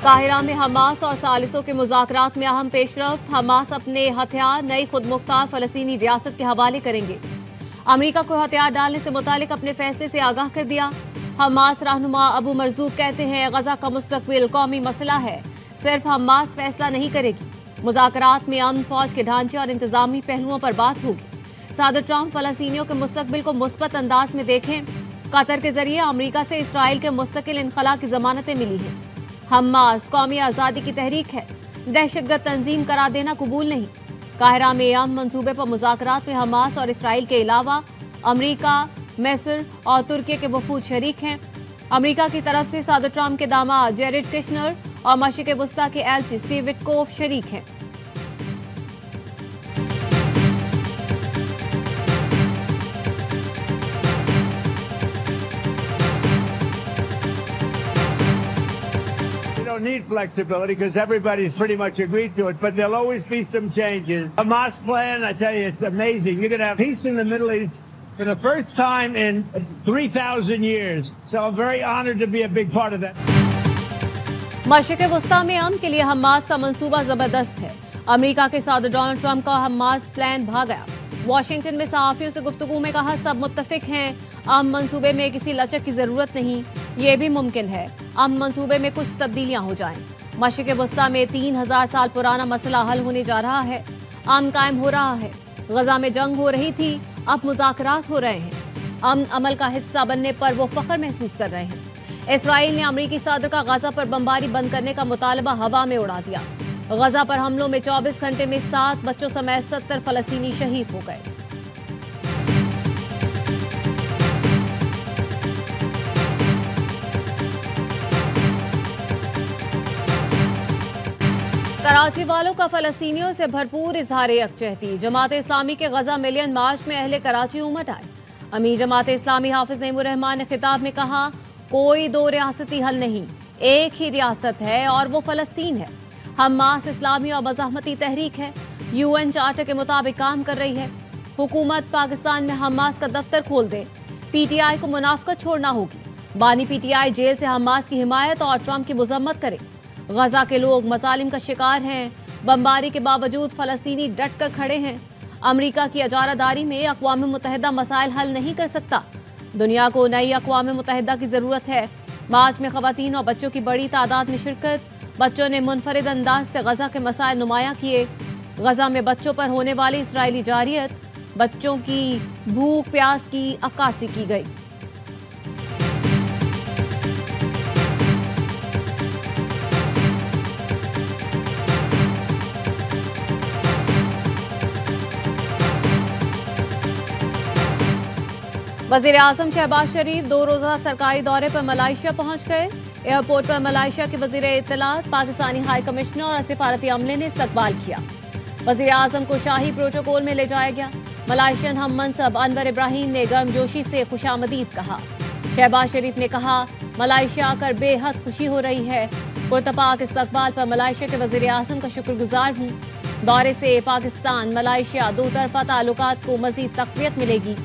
Cairo में Hamas और सालिसों के मुज़ाकरात में अहम पेशरफ्त। हमास अपने हथियार नई खुदमुख्तार फलस्तीनी रियासत के हवाले करेंगे। अमरीका को हथियार डालने से मुतालिक अपने फैसले से आगाह कर दिया। हमास रहनुमा अबू मरजूक कहते हैं गजा का मुस्तकबिल कौमी मसला है, सिर्फ हमास फैसला नहीं करेगी। मुज़ाकरात में अमन फौज के ढांचे और इंतजामी पहलुओं पर बात होगी। सदर ट्रंप फलस्तीनियों के मुस्तकबिल को मुस्बत अंदाज में देखें। कतर के जरिए अमरीका से इसराइल के मुस्तकिल इनखला की जमानतें मिली हैं। हमास कौमी आज़ादी की तहरीक है, दहशतगर्द तंजीम करार देना कबूल नहीं। काहिरा में अमन मंसूबे पर मुज़ाकरात में हमास और इसराइल के अलावा अमरीका, मिस्र और तुर्की के वफूद शरीक हैं। अमरीका की तरफ से सदर ट्रंप के दामाद जेरेड किशनर और मशरिक़ वस्ता के एल्ची स्टीव विटकोफ शरीक हैं। Need flexibility because everybody's pretty much agreed to it, but there'll always be some changes. Hamas plan, I tell you, it's amazing. You're going to have peace in the Middle East for the first time in 3,000 years. So I'm very honored to be a big part of that. मशरिक़ वस्ता में अमन के लिए Hamas का मंसूबा जबरदस्त है। America के सदर Donald Trump का हमास प्लान भाग गया। वाशिंगटन में सहाफियों से गुफ्तगू में कहा, सब मुत्तफिक हैं, अमन मंसूबे में किसी लचक की जरूरत नहीं। ये भी मुमकिन है अमन मंसूबे में कुछ तब्दीलियां हो जाएं। मशरिक़ वस्ता में 3000 साल पुराना मसला हल होने जा रहा है। अमन कायम हो रहा है। गजा में जंग हो रही थी, अब मुज़ाकरात हो रहे हैं। अमन अमल का हिस्सा बनने पर वो फख्र महसूस कर रहे हैं। इसराइल ने अमरीकी सदर का गजा पर बमबारी बंद करने का मुतालबा हवा में उड़ा दिया। गजा पर हमलों में 24 घंटे में 7 बच्चों समेत 70 फलस्तीनी शहीद हो गए। कराची वालों का फलस्तीनियों से भरपूर इजहार यकजहती। जमात इस्लामी के गजा मिलियन मार्च में अहले कराची उमट आए। अमीर जमात इस्लामी हाफिज नईमुर रहमान ने खिताब में कहा, कोई दो रियासती हल नहीं, एक ही रियासत है और वो फलस्तीन है। हमास इस्लामी और मज़ाहमती तहरीक है, UN चार्टर के मुताबिक काम कर रही है। हुकूमत पाकिस्तान में हमास का दफ्तर खोल दे, PTI को मुनाफकत छोड़ना होगी। बानी PTI जेल से हमास की हिमायत और ट्रंप की मजम्मत करे। गजा के लोग मसालिम का शिकार हैं। बमबारी के बावजूद फलस्तीनी डट कर खड़े हैं। अमरीका की इजारादारी में अक़वाम मुत्तहिदा मसाइल हल नहीं कर सकता। दुनिया को नई अक़वाम मुत्तहिदा की जरूरत है। मार्च में ख़वातीन और बच्चों की बड़ी तादाद में शिरकत। बच्चों ने मुनफरिद अंदाज से गजा के मसाइल नुमायां किए। गजा में बच्चों पर होने वाली इसराइली जारियत, बच्चों की भूख प्यास की अक्कासी की गई। वज़ीर आज़म शहबाज शरीफ 2 रोज़ा सरकारी दौरे पर मलाइशिया पहुंच गए। एयरपोर्ट पर मलाइशिया के वज़ीर इत्तलात, पाकिस्तानी हाई कमिश्नर और सिफारती अमले ने इस्तकबाल किया। वज़ीर आज़म को शाही प्रोटोकॉल में ले जाया गया। मलाइशियन हम मनसब अनवर इब्राहिम ने गर्मजोशी से खुशामदीद कहा। शहबाज शरीफ ने कहा, मलाइशिया आकर बेहद खुशी हो रही है। पुरतपाक इस्तकबाल पर मलाइशिया के वज़ीर आज़म का शुक्रगुजार हूँ। दौरे से पाकिस्तान मलाइशिया दो तरफा ताल्लुकात को मज़ीद तक़वियत मिलेगी।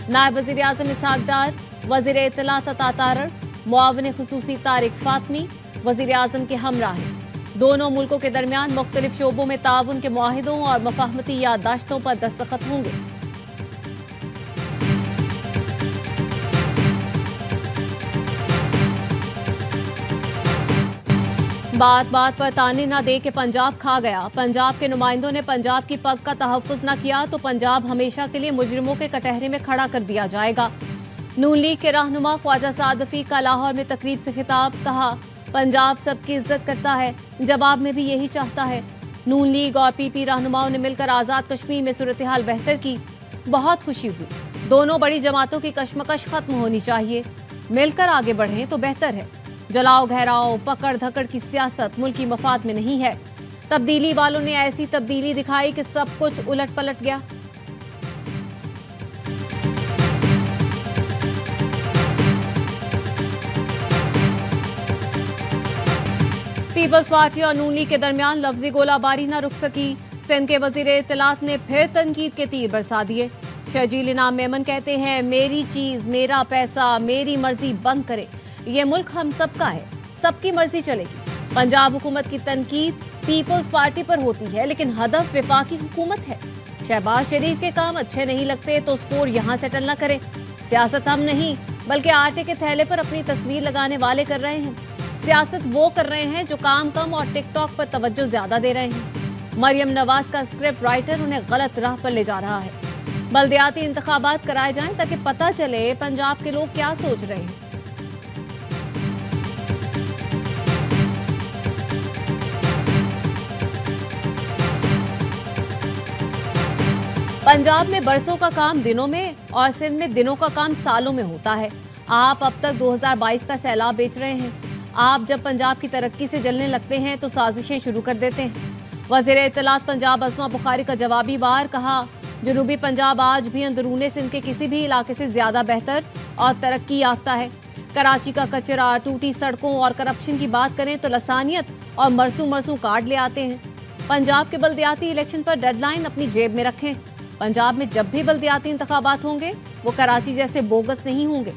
नायब वज़ीर आज़म इसहाक डार, वज़ीर इत्तलात अता तारर, मुआविन खुसूसी तारिक फातमी वज़ीर आज़म के हमरा हैं। दोनों मुल्कों के दरमियान मुख्तलिफ शोबों में ताउन के मुआहिदों और मफाहमती याददाश्तों पर दस्तखत होंगे। बात बात पर ताने न दे के पंजाब खा गया। पंजाब के नुमाइंदों ने पंजाब की पग का तहफ़्फ़ुज़ न किया तो पंजाब हमेशा के लिए मुजरिमों के कटहरे में खड़ा कर दिया जाएगा। नून लीग के रहनुमा ख्वाजा सादफी का लाहौर में तकरीब से खिताब, कहा, पंजाब सबकी इज्जत करता है, जवाब में भी यही चाहता है। नून लीग और PP रहनुमाओं ने मिलकर आज़ाद कश्मीर में सूरत हाल बेहतर की, बहुत खुशी हुई। दोनों बड़ी जमातों की कशमकश खत्म होनी चाहिए, मिलकर आगे बढ़ें तो बेहतर है। जलाओ घेराओ पकड़ धकड़ की सियासत मुल्की मफाद में नहीं है। तब्दीली वालों ने ऐसी तब्दीली दिखाई कि सब कुछ उलट पलट गया। पीपल्स पार्टी और नून लीग के दरमियान लफ्जी गोलाबारी न रुक सकी। सिंध के वजीर इत्तलात ने फिर तनकीद के तीर बरसा दिए। शर्जील इनाम मेमन कहते हैं, मेरी चीज मेरा पैसा मेरी मर्जी बंद करे। ये मुल्क हम सबका है, सबकी मर्जी चलेगी। पंजाब हुकूमत की तनकीद पीपल्स पार्टी पर होती है, लेकिन हदफ विफाकी हुकूमत है। शहबाज शरीफ के काम अच्छे नहीं लगते तो स्कोर यहां सेटल न करें। सियासत हम नहीं बल्कि आटे के थैले पर अपनी तस्वीर लगाने वाले कर रहे हैं। सियासत वो कर रहे हैं जो काम कम और टिकटॉक पर तवज्जो ज्यादा दे रहे हैं। मरियम नवाज का स्क्रिप्ट राइटर उन्हें गलत राह पर ले जा रहा है। बल्दियाती इंतखाबात कराए जाएं ताकि पता चले पंजाब के लोग क्या सोच रहे हैं। पंजाब में बरसों का काम दिनों में और सिंध में दिनों का काम सालों में होता है। आप अब तक 2022 का सैलाब बेच रहे हैं। आप जब पंजाब की तरक्की से जलने लगते हैं तो साजिशें शुरू कर देते हैं। वज़ीर इत्तलात पंजाब अस्मा बुखारी का जवाबी वार कहा, जनूबी पंजाब आज भी अंदरूने सिंध के किसी भी इलाके से ज्यादा बेहतर और तरक्की याफ्ता है। कराची का कचरा, टूटी सड़कों और करप्शन की बात करें तो लसानियत और मरसू कार्ड ले आते हैं। पंजाब के बल्दियाती इलेक्शन पर डेडलाइन अपनी जेब में रखें। पंजाब में जब भी बल्दियाती इंतखाबात होंगे वो कराची जैसे बोगस नहीं होंगे।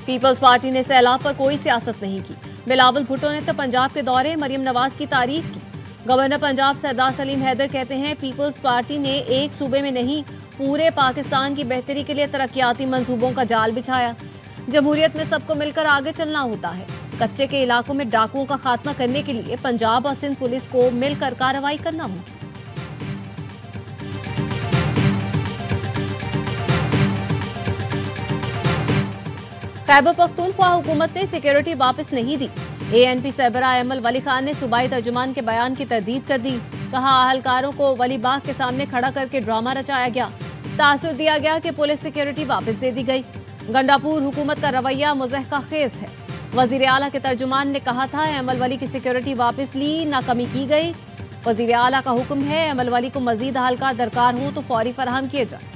पीपल्स पार्टी ने सैलाब पर कोई सियासत नहीं की। बिलावल भुट्टो ने तो पंजाब के दौरे मरियम नवाज की तारीफ की। गवर्नर पंजाब सरदार सलीम हैदर कहते हैं पीपल्स पार्टी ने एक सूबे में नहीं पूरे पाकिस्तान की बेहतरी के लिए तरक्याती मंसूबों का जाल बिछाया। जमहूरियत में सबको मिलकर आगे चलना होता है। कच्चे के इलाकों में डाकुओं का खात्मा करने के लिए पंजाब और सिंध पुलिस को मिलकर कार्रवाई करना होगी। खैबर पख्तूनख्वा हुकूमत ने सिक्योरिटी वापस नहीं दी। ANP सरबराह अमल वली खान ने सूबाई तर्जुमान के बयान की तरदीद कर दी। कहा, अहलकारों को वली बाग के सामने खड़ा करके ड्रामा रचाया गया। तासुर दिया गया कि पुलिस सिक्योरिटी वापस दे दी गई। गंडापुर हुकूमत का रवैया मुज़हका खेज है। वजीर आला के तर्जुमान ने कहा था अमल वली की सिक्योरिटी वापस ली, ना कमी की गई। वजीर आला का हुक्म है अमल वली को मजीद अहलकार दरकार हो तो फौरी फराहम किए जाए।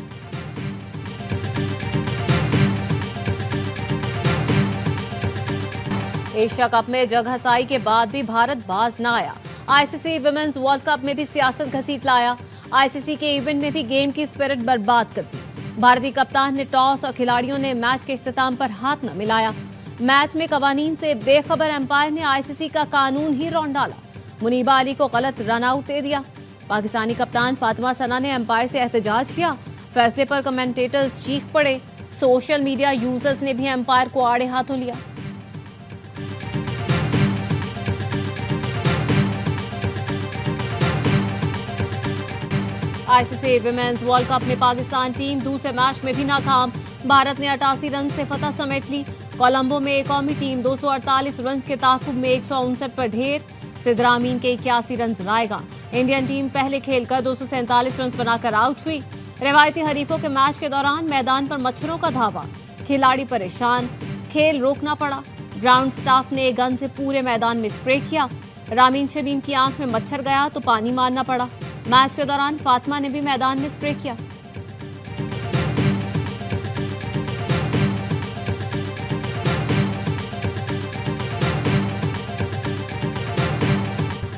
एशिया कप में जगह हसाई के बाद भी भारत बाज न आया। ICC विमेंस वर्ल्ड कप में भी सियासत घसीट लाया। ICC के इवेंट में भी गेम की स्पिरिट बर्बाद कर दी। भारतीय कप्तान ने टॉस और खिलाड़ियों ने मैच के इख्तिताम पर हाथ न मिलाया। मैच में कवानीन से बेखबर एम्पायर ने ICC का कानून ही रौंद डाला। मुनीबा अली को गलत रन आउट दे दिया। पाकिस्तानी कप्तान फातिमा सना ने एम्पायर से एहतजाज किया। फैसले पर कमेंटेटर्स चीख पड़े। सोशल मीडिया यूजर्स ने भी एम्पायर को आड़े हाथों लिया। ICC विमेंस वर्ल्ड कप में पाकिस्तान टीम दूसरे मैच में भी नाकाम। भारत ने 88 रन से फतह समेट ली। कोलंबो में कौमी टीम 248 रन के ताकुब में 159 पर ढेर। सिद्रामीन के 81 रन रायगा। इंडियन टीम पहले खेलकर 247 रन बनाकर आउट हुई। रिवायती हरीफों के मैच के दौरान मैदान पर मच्छरों का धावा, खिलाड़ी परेशान, खेल रोकना पड़ा। ग्राउंड स्टाफ ने गन से पूरे मैदान में स्प्रे किया। रामीन शमीम की आंख में मच्छर गया तो पानी मारना पड़ा। मैच के दौरान फातिमा ने भी मैदान में स्प्रे किया।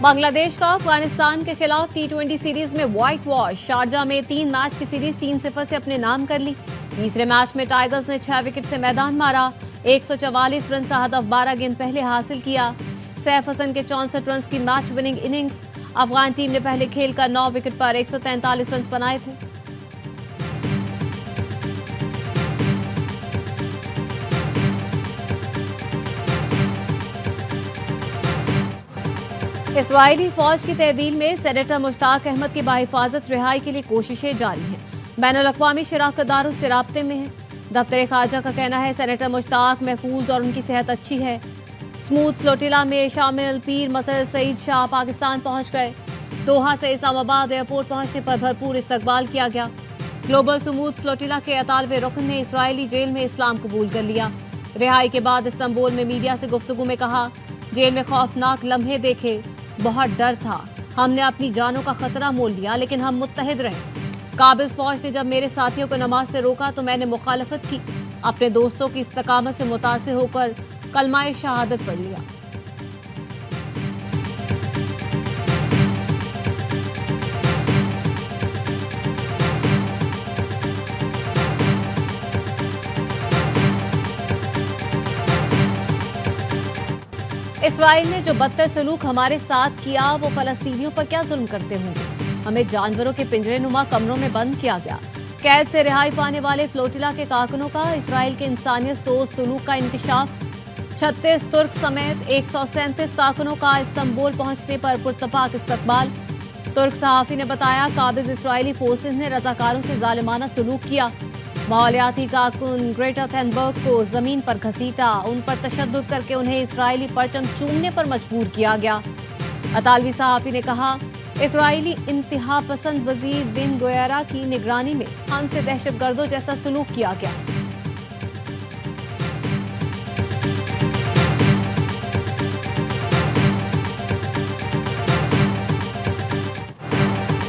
बांग्लादेश का अफगानिस्तान के खिलाफ T20 सीरीज में व्हाइट वॉश। शारजा में 3 मैच की सीरीज 3-0 से अपने नाम कर ली। तीसरे मैच में टाइगर्स ने 6 विकेट से मैदान मारा। 144 रन का हदफ 12 गेंद पहले हासिल किया। सैफ हसन के 64 रन की match winning innings. Afghan team ने पहले खेल कर 9 विकेट पर 143 रन बनाए थे। इस्राईली फौज की तहवील में सेनेटर मुश्ताक अहमद की बाहिफाजत रिहाई के लिए कोशिशें जारी हैं। बैनुल अक़वामी शराकतदारों से राब्ते में है। दफ्तर खारजा का कहना है सेनेटर मुश्ताक महफूज और उनकी सेहत अच्छी है। स्मूथ फ्लोटिला में शामिल पीर मसद सईद शाह पाकिस्तान पहुंच गए। दोहा से इस्लामाबाद एयरपोर्ट पहुंचने पर भरपूर इस्तकबाल किया गया। ग्लोबल स्मूथ फ्लोटिला के 48वें रुकन ने इस्राएली जेल में इस्लाम कबूल कर लिया। रिहाई के बाद इस्तांबुल में मीडिया से गुफ्तगू में कहा, जेल में खौफनाक लम्हे देखे, बहुत डर था। हमने अपनी जानों का खतरा मोल लिया, लेकिन हम मुत्तहिद रहे। काबिज फौज ने जब मेरे साथियों को नमाज से रोका तो मैंने मुखालफत की। अपने दोस्तों की इस्तकामत से मुतासिर होकर कलमाए शहादत पढ़ लिया। इसराइल ने जो बदतर सलूक हमारे साथ किया वो फलस्तीनियों पर क्या जुल्म करते होंगे। हमें जानवरों के पिंजरे नुमा कमरों में बंद किया गया। कैद से रिहाई पाने वाले फ्लोटिला के कारकुनों का इसराइल के इंसानियत सोच सलूक का इंकशाफ। 36 तुर्क समेत 137 कारकुनों का इस्तांबुल पहुंचने पर पुरतपाक इस्तकबाल। तुर्क सहाफी ने बताया काबिज इसराइली फोर्सेज ने रजाकारों से जालिमाना सलूक किया। माहौलियाती कारकुन ग्रेटा थैनबर्ग को जमीन पर घसीटा, उन पर तशद्दुद करके उन्हें इसराइली परचम चूमने पर मजबूर किया गया। अतालवी सहाफी ने कहा इसराइली इंतहा पसंद वजीर बिन गोयरा की निगरानी में हमसे दहशतगर्दों जैसा सलूक किया गया।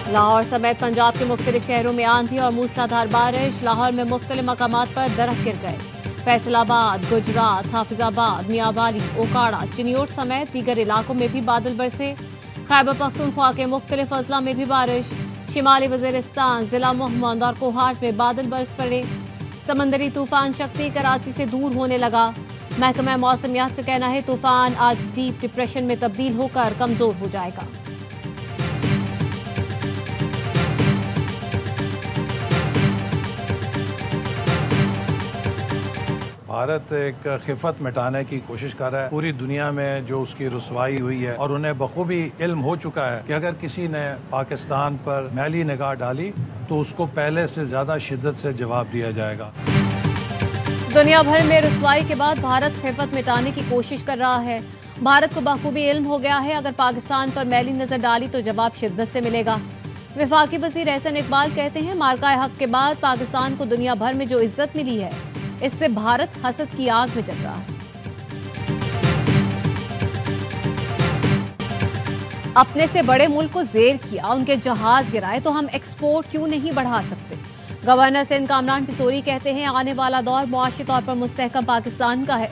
लाहौर समेत पंजाब के मुख्तलिफ शहरों में आंधी और मूसलाधार बारिश। लाहौर में मुख्तलिफ मकामात पर दरख्त गिर गए। फैसलाबाद, गुजरात, हाफिजाबाद, मियावाली, ओकाड़ा, चिनियोट समेत दीगर इलाकों में भी बादल बरसे। खैबर पख्तूनख्वा के मुख्तलिफ अजला में भी बारिश। शिमाली वजीरिस्तान, जिला मोहम्मद और कोहाट में बादल बरस पड़े। समंदरी तूफान शक्ति कराची से दूर होने लगा। महकमा मौसमियात का कहना है तूफान आज डीप डिप्रेशन में तब्दील होकर कमजोर हो जाएगा। भारत एक खिफत मिटाने की कोशिश कर रहा है। पूरी दुनिया में जो उसकी रुसवाई हुई है और उन्हें बखूबी इल्म हो चुका है कि अगर किसी ने पाकिस्तान पर मैली निगाह डाली तो उसको पहले से ज्यादा शिद्दत से जवाब दिया जाएगा। दुनिया भर में रुसवाई के बाद भारत खिफत मिटाने की कोशिश कर रहा है। भारत को बखूबी इल्म हो गया है अगर पाकिस्तान पर मैली नजर डाली तो जवाब शिद्दत से मिलेगा। वफाकी वजीर एहसन इकबाल कहते हैं मार्का हक के बाद पाकिस्तान को दुनिया भर में जो इज्जत मिली है इससे भारत हसद की आग में जल रहा है। अपने से बड़े मुल्क को जेर किया, उनके जहाज गिराए तो हम एक्सपोर्ट क्यों नहीं बढ़ा सकते। गवर्नर सिंध कामरान टिसोरी कहते हैं आने वाला दौर मुआशी तौर पर मुस्तहकम पाकिस्तान का है।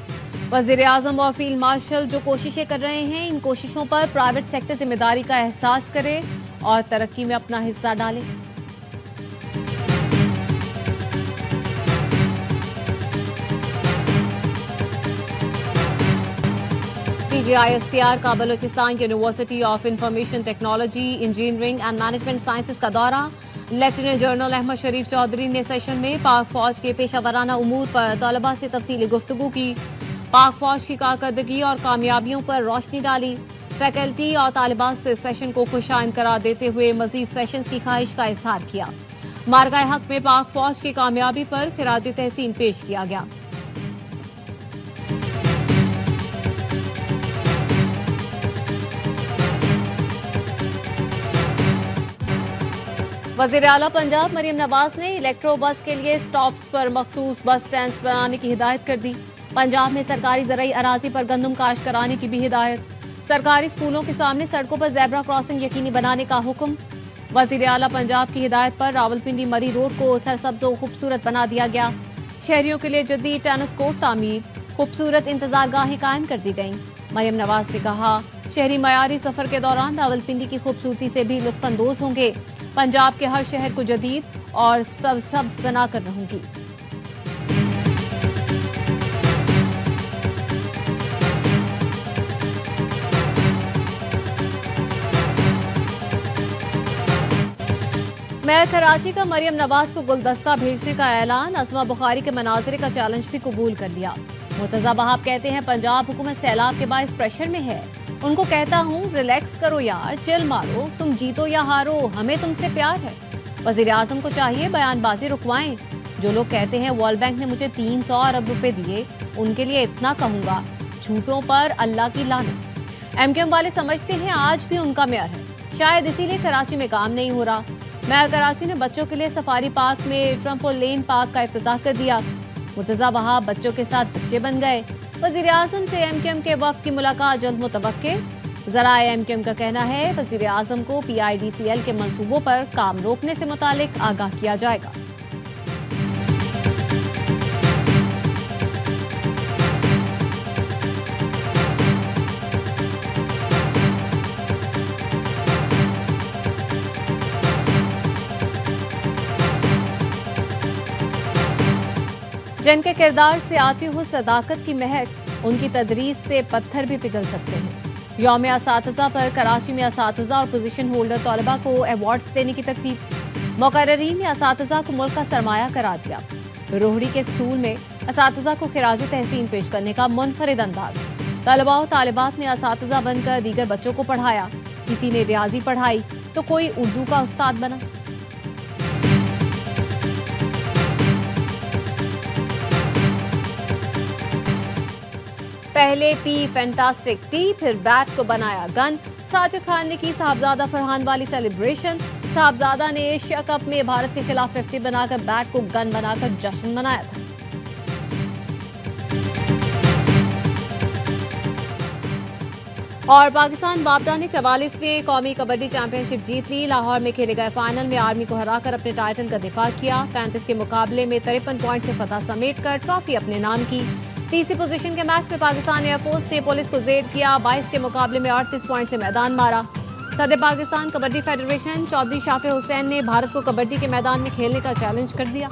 वजीर आजम और फील्ड मार्शल जो कोशिशें कर रहे हैं इन कोशिशों पर प्राइवेट सेक्टर जिम्मेदारी का एहसास करे और तरक्की में अपना हिस्सा डाले। DGISPR का Balochistan university of information technology, engineering and management sciences का दौरा। लेफ्टिनेंट जनरल अहमद शरीफ चौधरी ने सेशन में पाक फौज के पेशावराना उमूर पर तलबा से तफसीली गुफ्तगू की। पाक फौज की कारकर्दगी और कामयाबियों पर रोशनी डाली। फैकल्टी और तालिबात से सेशन को खुशाइन करार देते हुए मजीद सेशन की ख्वाहिश का इजहार किया। मार्का हक में पाक फौज की कामयाबी पर खिराज तहसीन पेश किया गया। वजीर आला पंजाब मरियम नवाज ने इलेक्ट्रो बस के लिए स्टॉप्स पर मखसूस बस स्टैंड बनाने की हिदायत कर दी। पंजाब में सरकारी ज़राई अराजी पर गंदम काश्त कराने की भी हिदायत। सरकारी स्कूलों के सामने सड़कों पर ज़ेब्रा क्रॉसिंग यकीनी बनाने का हुक्म। वजीर आला पंजाब की हिदायत पर रावलपिंडी मरी रोड को सरसब्ज व खूबसूरत बना दिया गया। शहरियों के लिए जदीद टेनिस कोर्ट तामीर, खूबसूरत इंतजार गाहें कायम कर दी गईं। मरियम नवाज ने कहा शहरी मयारी सफर के दौरान रावलपिंडी की खूबसूरती से भी लुत्फानंदोज होंगे। पंजाब के हर शहर को जदीद और सब्ज बनाकर रहूंगी। मैं कराची का मरियम नवाज को गुलदस्ता भेजने का ऐलान। असमा बुखारी के मनाजरे का चैलेंज भी कबूल कर लिया। मुर्तजा वहाब कहते हैं पंजाब हुकूमत सैलाब के बायस प्रेशर में है। उनको कहता हूँ रिलैक्स करो यार, चिल मारो, तुम जीतो या हारो हमें तुमसे प्यार है। वजीर आजम को चाहिए बयानबाजी रुकवाएं। जो लोग कहते हैं वर्ल्ड बैंक ने मुझे 300 अरब रुपए दिए उनके लिए इतना कहूंगा झूठों पर अल्लाह की लानत। एमकेएम वाले समझते हैं आज भी उनका मेयर है, शायद इसीलिए कराची में काम नहीं हो रहा। मेयर कराची ने बच्चों के लिए सफारी पार्क में ट्रम्पोलिन पार्क का इफ्तिताह कर दिया। मुर्तजा वहाब बच्चों के साथ बच्चे बन गए। वजीर आजम से एमकेएम के वफ्द की मुलाकात जल्द मुतवक्के। ज़राए एमकेएम का कहना है वजीर आजम को PIDCL के मंसूबों पर काम रोकने से मुतालिक आगाह किया जाएगा। जिनके किरदार से आती हुई सदाकत की महक उनकी तदरीस से पत्थर भी पिघल सकते हैं। यौम असातिज़ा पर कराची में असातिज़ा और पोजीशन होल्डर तलबा को अवार्ड्स देने की तकलीफ। मुकर्ररीन ने असातिज़ा को मुल्क का सरमाया करार दिया। रोहड़ी के स्कूल में असातिज़ा को खिराज तहसीन पेश करने का मुनफरिद अंदाज। तलबा और तालिबात ने असातिज़ा बनकर दीगर बच्चों को पढ़ाया। किसी ने रियाजी पढ़ाई तो कोई उर्दू का उस्ताद बना। पहले पी फैंटास्टिक टी, फिर बैट को बनाया गन। साजिद खान ने की साहबजादा फरहान वाली सेलिब्रेशन। साहबजादा ने एशिया कप में भारत के खिलाफ 50 बनाकर बैट को गन बनाकर जश्न मनाया था। और पाकिस्तान बाबदा ने 44वीं कौमी कबड्डी चैंपियनशिप जीत ली। लाहौर में खेले गए फाइनल में आर्मी को हराकर अपने टाइटल का दिफा किया। 35 के मुकाबले में 53 पॉइंट से फतह समेटकर ट्रॉफी अपने नाम की। तीसरी पोजीशन के मैच में पाकिस्तान एयरफोर्स ने पुलिस को जेर किया। 22 के मुकाबले में 38 पॉइंट से मैदान मारा। सदर पाकिस्तान कबड्डी फेडरेशन चौधरी शाफे हुसैन ने भारत को कबड्डी के मैदान में खेलने का चैलेंज कर दिया।